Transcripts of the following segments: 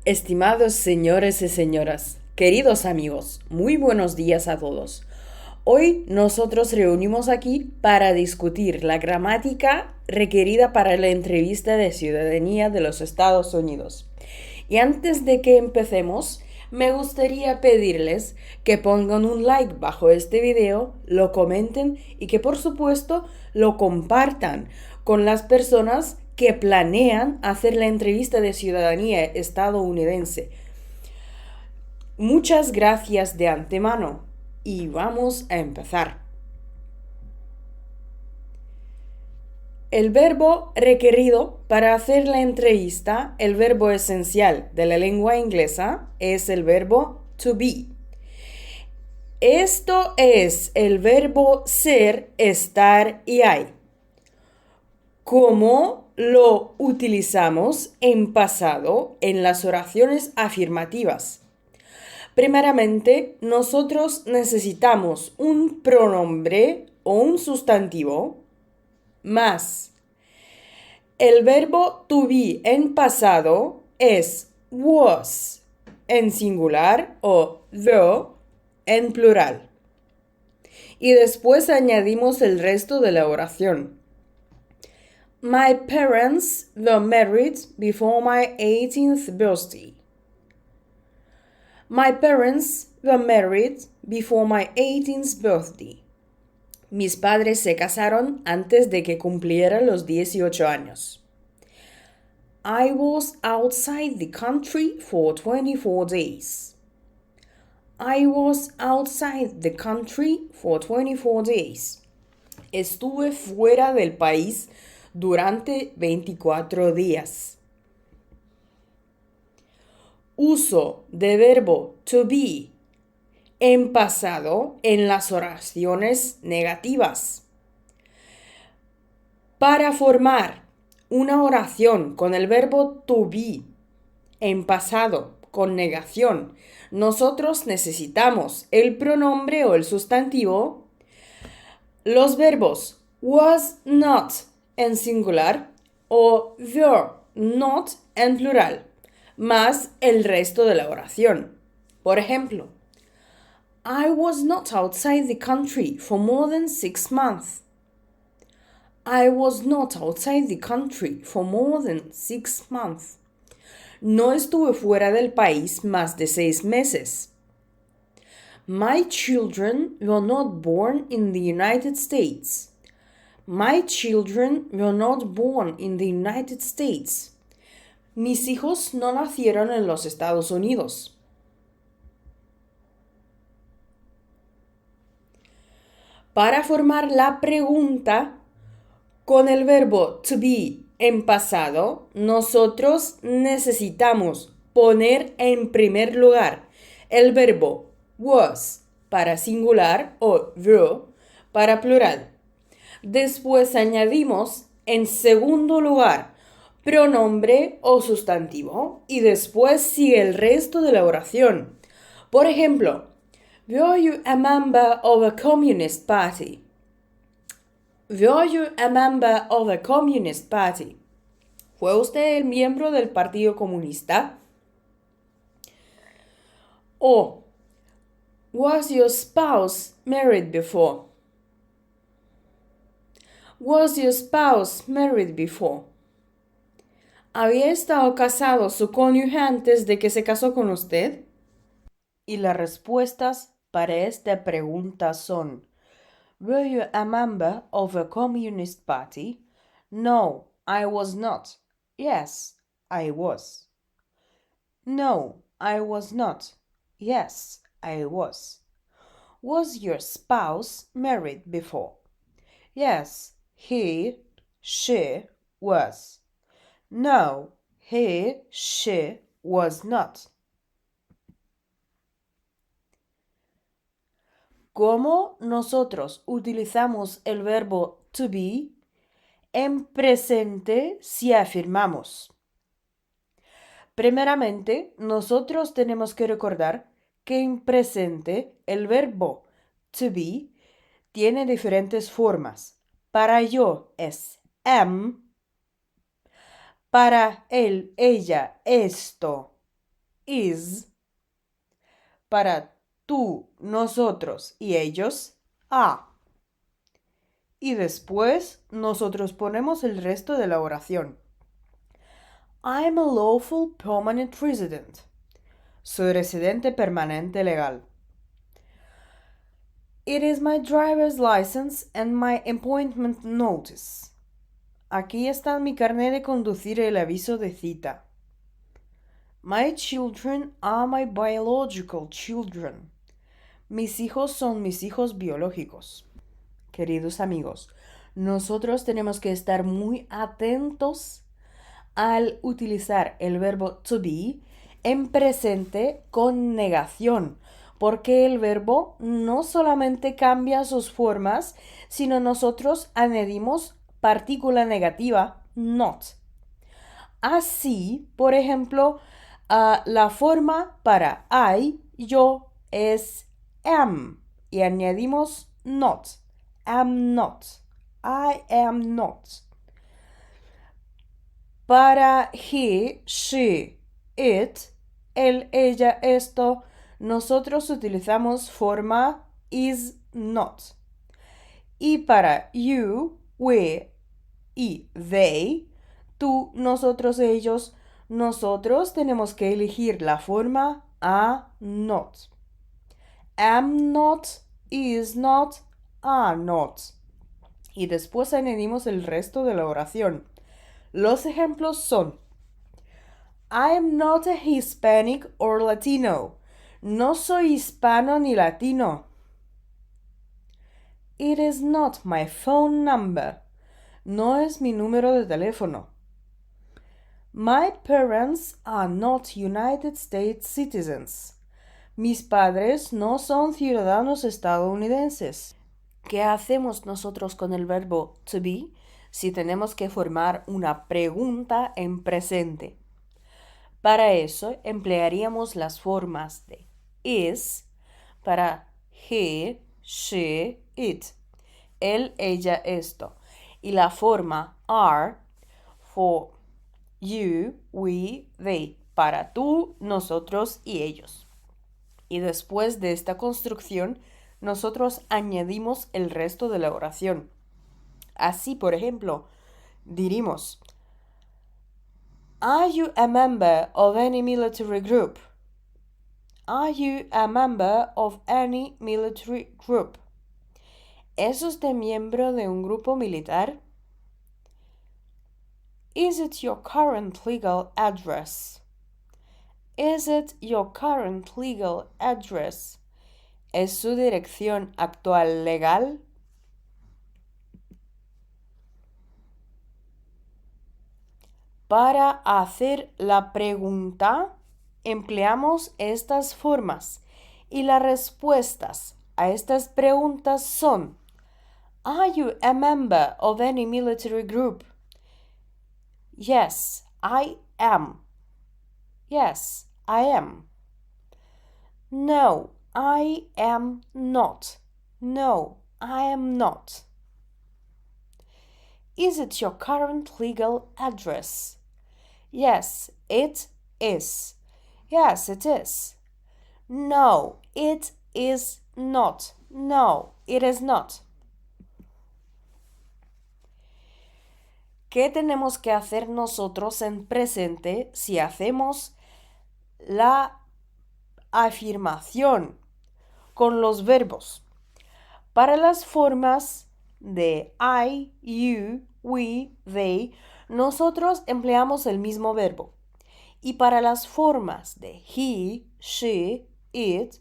Estimados señores y señoras, queridos amigos, muy buenos días a todos. Hoy nosotros reunimos aquí para discutir la gramática requerida para la entrevista de ciudadanía de los Estados Unidos. Y antes de que empecemos, me gustaría pedirles que pongan un like bajo este video, lo comenten y que por supuesto lo compartan con las personas que planean hacer la entrevista de ciudadanía estadounidense. Muchas gracias de antemano y vamos a empezar. El verbo requerido para hacer la entrevista, el verbo esencial de la lengua inglesa, es el verbo to be. Esto es el verbo ser, estar y hay. ¿Cómo lo utilizamos en pasado en las oraciones afirmativas? Primeramente, nosotros necesitamos un pronombre o un sustantivo más. El verbo to be en pasado es was en singular o the en plural. Y después añadimos el resto de la oración. My parents were married before my 18th birthday. My parents were married before my 18th birthday. Mis padres se casaron antes de que cumpliera los 18 años. I was outside the country for 24 days. I was outside the country for 24 days. Estuve fuera del país durante 24 días. Uso de verbo to be en pasado en las oraciones negativas. Para formar una oración con el verbo to be en pasado con negación, nosotros necesitamos el pronombre o el sustantivo, los verbos was not en singular o were not en plural, más el resto de la oración. Por ejemplo, I was not outside the country for more than 6 months. I was not outside the country for more than 6 months. No estuve fuera del país más de 6 meses. My children were not born in the United States. My children were not born in the United States. Mis hijos no nacieron en los Estados Unidos. Para formar la pregunta con el verbo to be en pasado, nosotros necesitamos poner en primer lugar el verbo was para singular o were para plural. Después añadimos en segundo lugar pronombre o sustantivo y después sigue el resto de la oración. Por ejemplo, were you a member of a communist party? Were you a member of a communist party? ¿Fue usted el miembro del Partido Comunista? O, was your spouse married before? Was your spouse married before? ¿Había estado casado su cónyuge antes de que se casó con usted? Y las respuestas para esta pregunta son: Were you a member of a communist party? No, I was not. Yes, I was. No, I was not. Yes, I was. Was your spouse married before? Yes, he, she was. No, he, she was not. ¿Cómo nosotros utilizamos el verbo to be en presente si afirmamos? Primeramente, nosotros tenemos que recordar que en presente el verbo to be tiene diferentes formas. Para yo es am, para él, ella, esto is. Para tú, nosotros y ellos, a. Y después nosotros ponemos el resto de la oración. I am a lawful permanent resident. Soy residente permanente legal. It is my driver's license and my appointment notice. Aquí están mi carnet de conducir y el aviso de cita. My children are my biological children. Mis hijos son mis hijos biológicos. Queridos amigos, nosotros tenemos que estar muy atentos al utilizar el verbo to be en presente con negación, porque el verbo no solamente cambia sus formas, sino nosotros añadimos partícula negativa, not. Así, por ejemplo, la forma para I, yo, es am y añadimos not. Am not. I am not. Para he, she, it, él, ella, esto, nosotros utilizamos forma is not. Y para you, we y they, tú, nosotros, ellos, nosotros tenemos que elegir la forma are not. Am not, is not, are not. Y después añadimos el resto de la oración. Los ejemplos son: I am not a Hispanic or Latino. No soy hispano ni latino. It is not my phone number. No es mi número de teléfono. My parents are not United States citizens. Mis padres no son ciudadanos estadounidenses. ¿Qué hacemos nosotros con el verbo to be si tenemos que formar una pregunta en presente? Para eso emplearíamos las formas de is para he, she, it, él, ella, esto, y la forma are for you, we, they, para tú, nosotros y ellos. Y después de esta construcción, nosotros añadimos el resto de la oración. Así, por ejemplo, diríamos: Are you a member of any military group? Are you a member of any military group? ¿Es usted miembro de un grupo militar? Is it your current legal address? Is it your current legal address? ¿Es su dirección actual legal? Para hacer la pregunta, empleamos estas formas y las respuestas a estas preguntas son: Are you a member of any military group? Yes, I am. Yes, I am. No, I am not. No, I am not. Is it your current legal address? Yes, it is. Yes, it is. No, it is not. No, it is not. ¿Qué tenemos que hacer nosotros en presente si hacemos la afirmación con los verbos? Para las formas de I, you, we, they, nosotros empleamos el mismo verbo. Y para las formas de he, she, it,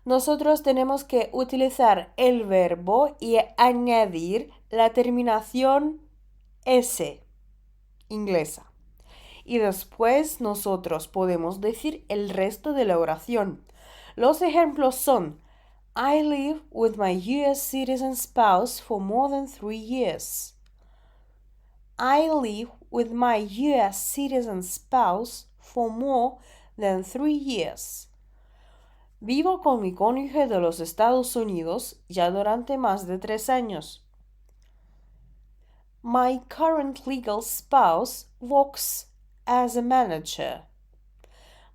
nosotros tenemos que utilizar el verbo y añadir la terminación S inglesa. Y después nosotros podemos decir el resto de la oración. Los ejemplos son: I live with my US citizen spouse for more than 3 years. I live with my US citizen spouse for more than 3 years. Vivo con mi cónyuge de los Estados Unidos ya durante más de 3 años. My current legal spouse works as a manager.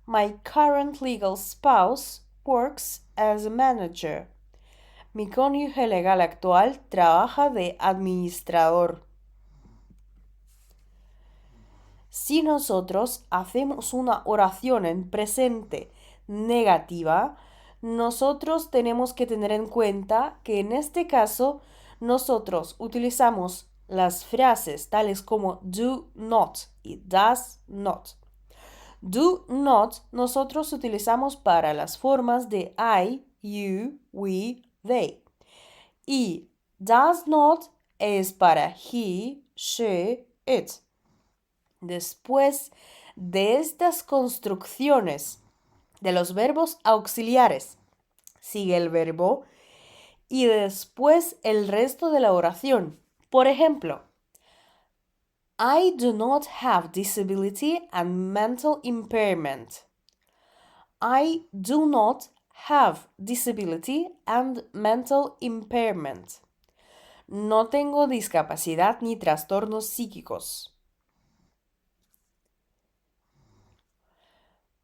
My current legal spouse works as a manager. Mi cónyuge legal actual trabaja de administrador. Si nosotros hacemos una oración en presente negativa, nosotros tenemos que tener en cuenta que en este caso nosotros utilizamos las frases tales como do not y does not. Do not nosotros utilizamos para las formas de I, you, we, they. Y does not es para he, she, it. Después de estas construcciones de los verbos auxiliares, sigue el verbo y después el resto de la oración. Por ejemplo, I do not have disability and mental impairment. I do not have disability and mental impairment. No tengo discapacidad ni trastornos psíquicos.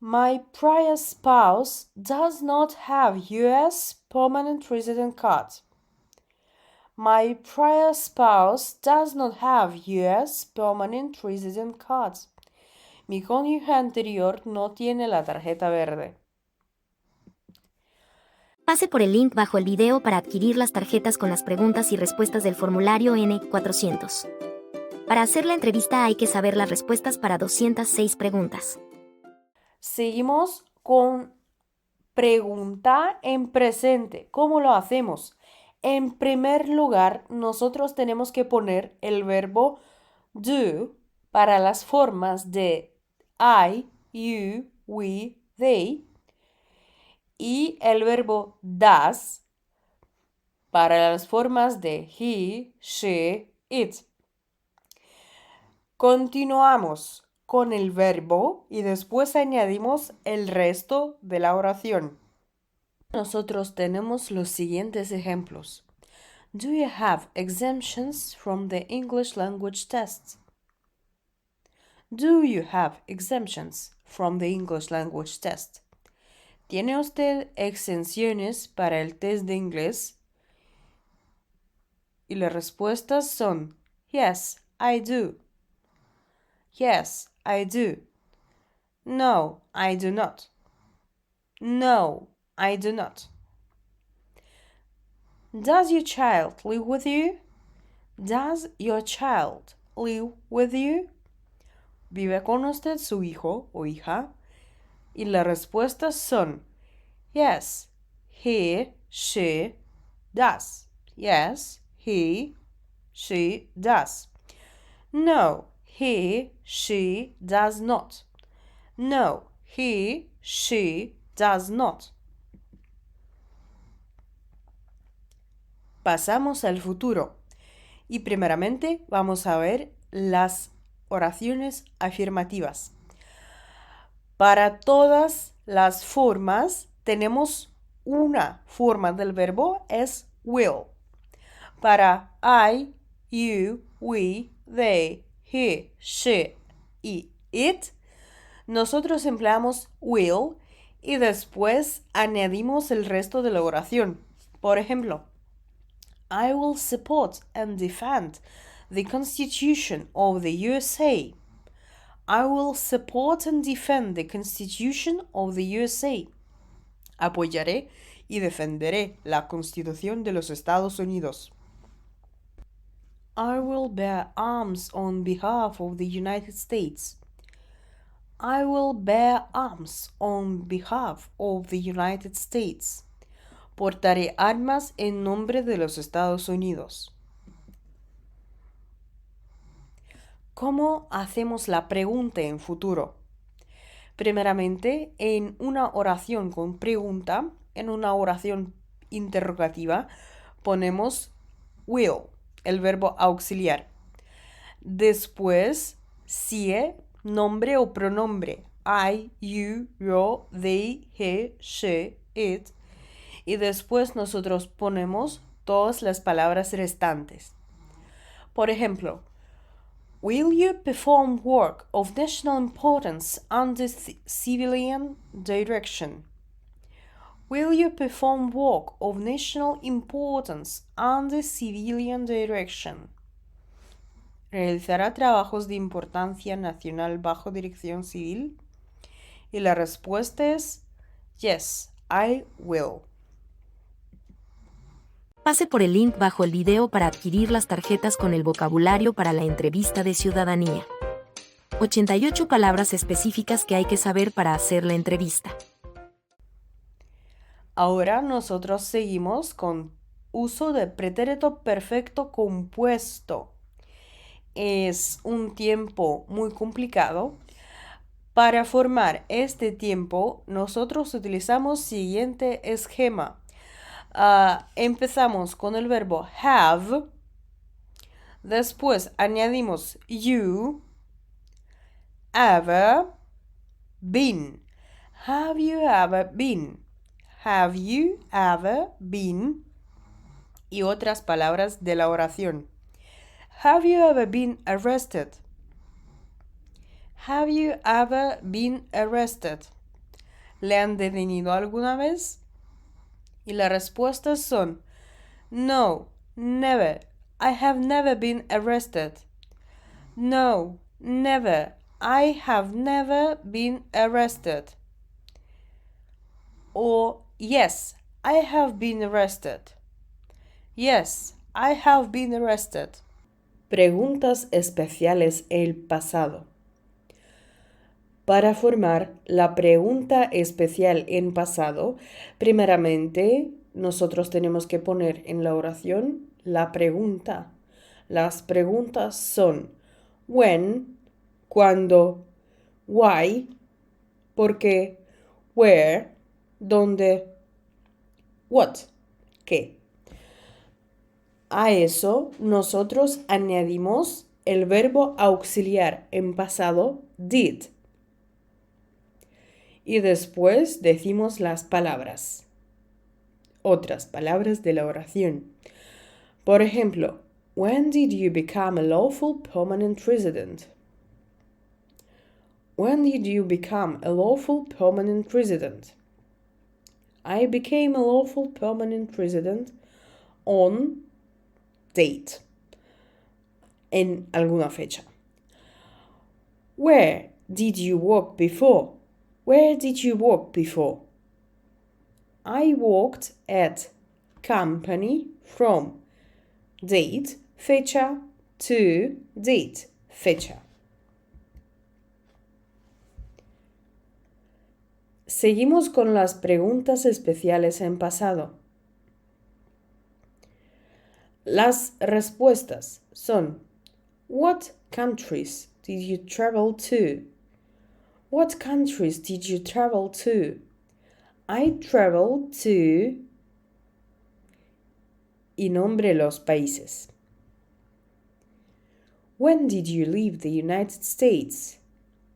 My prior spouse does not have U.S. permanent resident card. My prior spouse does not have U.S. permanent resident card. Mi cónyuge anterior no tiene la tarjeta verde. Pase por el link bajo el video para adquirir las tarjetas con las preguntas y respuestas del formulario N400. Para hacer la entrevista hay que saber las respuestas para 206 preguntas. Seguimos con pregunta en presente. ¿Cómo lo hacemos? En primer lugar, nosotros tenemos que poner el verbo do para las formas de I, you, we, they y el verbo does para las formas de he, she, it. Continuamos con el verbo y después añadimos el resto de la oración. Nosotros tenemos los siguientes ejemplos. Do you have exemptions from the English language test? Do you have exemptions from the English language test? ¿Tiene usted exenciones para el test de inglés? Y las respuestas son yes, I do. Yes, I do. No, I do not. No, I do not. Does your child live with you? Does your child live with you? ¿Vive con usted su hijo o hija? Y las respuestas son yes, he, she, does. Yes, he, she, does. No, he, she, does not. No, he, she, does not. Pasamos al futuro. Y primeramente vamos a ver las oraciones afirmativas. Para todas las formas tenemos una forma del verbo, es will. Para I, you, we, they, he, she y it, nosotros empleamos will y después añadimos el resto de la oración. Por ejemplo, I will support and defend the Constitution of the USA. I will support and defend the Constitution of the USA. Apoyaré y defenderé la Constitución de los Estados Unidos. I will bear arms on behalf of the United States. I will bear arms on behalf of the United States. Portaré armas en nombre de los Estados Unidos. ¿Cómo hacemos la pregunta en futuro? Primeramente, en una oración con pregunta, en una oración interrogativa, ponemos will, el verbo auxiliar. Después, sigue nombre o pronombre. I, you, yo, they, he, she, it. Y después nosotros ponemos todas las palabras restantes. Por ejemplo, Will you perform work of national importance under civilian direction? Will you perform work of national importance under civilian direction? ¿Realizará trabajos de importancia nacional bajo dirección civil? Y la respuesta es yes, I will. Pase por el link bajo el video para adquirir las tarjetas con el vocabulario para la entrevista de ciudadanía. 88 palabras específicas que hay que saber para hacer la entrevista. Ahora nosotros seguimos con uso de pretérito perfecto compuesto. Es un tiempo muy complicado. Para formar este tiempo, nosotros utilizamos siguiente esquema. Empezamos con el verbo have, después añadimos you, ever, been. Have you ever been? Have you ever been? Y otras palabras de la oración. Have you ever been arrested? Have you ever been arrested? ¿Le han detenido alguna vez? Y las respuestas son no, never. I have never been arrested. No, never. I have never been arrested. O yes, I have been arrested. Yes, I have been arrested. Preguntas especiales el pasado. Para formar la pregunta especial en pasado, primeramente nosotros tenemos que poner en la oración la pregunta. Las preguntas son when, cuándo, why, por qué, where, dónde, what, qué. A eso nosotros añadimos el verbo auxiliar en pasado did. Y después decimos las palabras. Otras palabras de la oración. Por ejemplo, when did you become a lawful permanent resident? When did you become a lawful permanent resident? I became a lawful permanent resident on date. En alguna fecha. Where did you work before? Where did you work before? I worked at company from date, fecha, to date, fecha. Seguimos con las preguntas especiales en pasado. Las respuestas son what countries did you travel to? What countries did you travel to? I traveled to... y nombre los países. When did you leave the United States?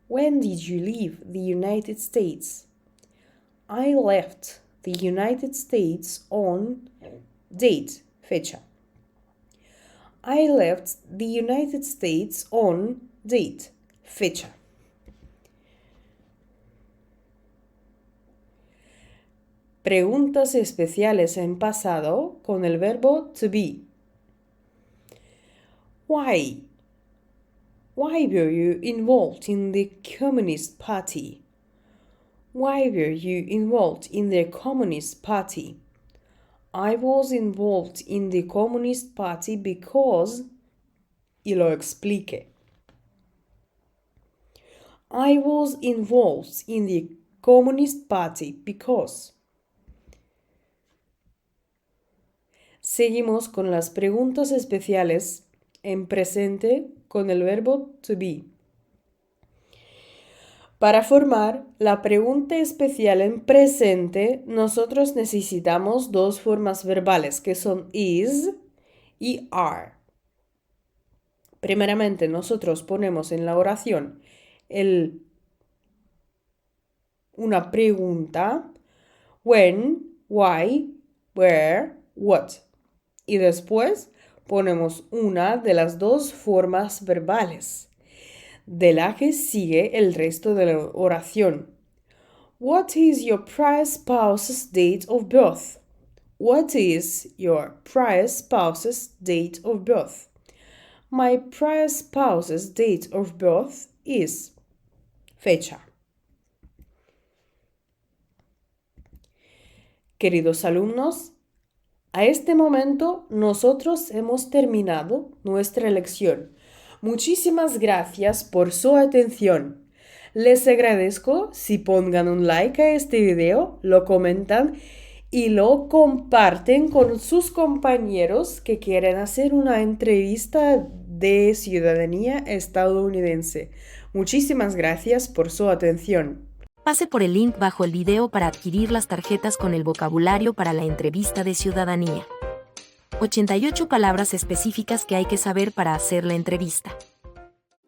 When did you leave the United States? I left the United States on date, fecha. I left the United States on date, fecha. Preguntas especiales en pasado con el verbo to be. Why? Why were you involved in the Communist Party? Why were you involved in the Communist Party? I was involved in the Communist Party because... y lo explique. I was involved in the Communist Party because... Seguimos con las preguntas especiales en presente con el verbo to be. Para formar la pregunta especial en presente, nosotros necesitamos dos formas verbales que son is y are. Primeramente, nosotros ponemos en la oración una pregunta, when, why, where, what. Y después ponemos una de las dos formas verbales, de la que sigue el resto de la oración. What is your prior spouse's date of birth? What is your prior spouse's date of birth? My prior spouse's date of birth is. Fecha. Queridos alumnos, a este momento nosotros hemos terminado nuestra lección. Muchísimas gracias por su atención. Les agradezco si pongan un like a este video, lo comentan y lo comparten con sus compañeros que quieren hacer una entrevista de ciudadanía estadounidense. Muchísimas gracias por su atención. Pase por el link bajo el video para adquirir las tarjetas con el vocabulario para la entrevista de ciudadanía. 88 palabras específicas que hay que saber para hacer la entrevista.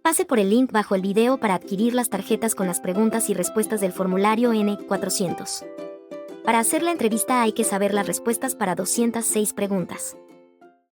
Pase por el link bajo el video para adquirir las tarjetas con las preguntas y respuestas del formulario N400. Para hacer la entrevista hay que saber las respuestas para 206 preguntas.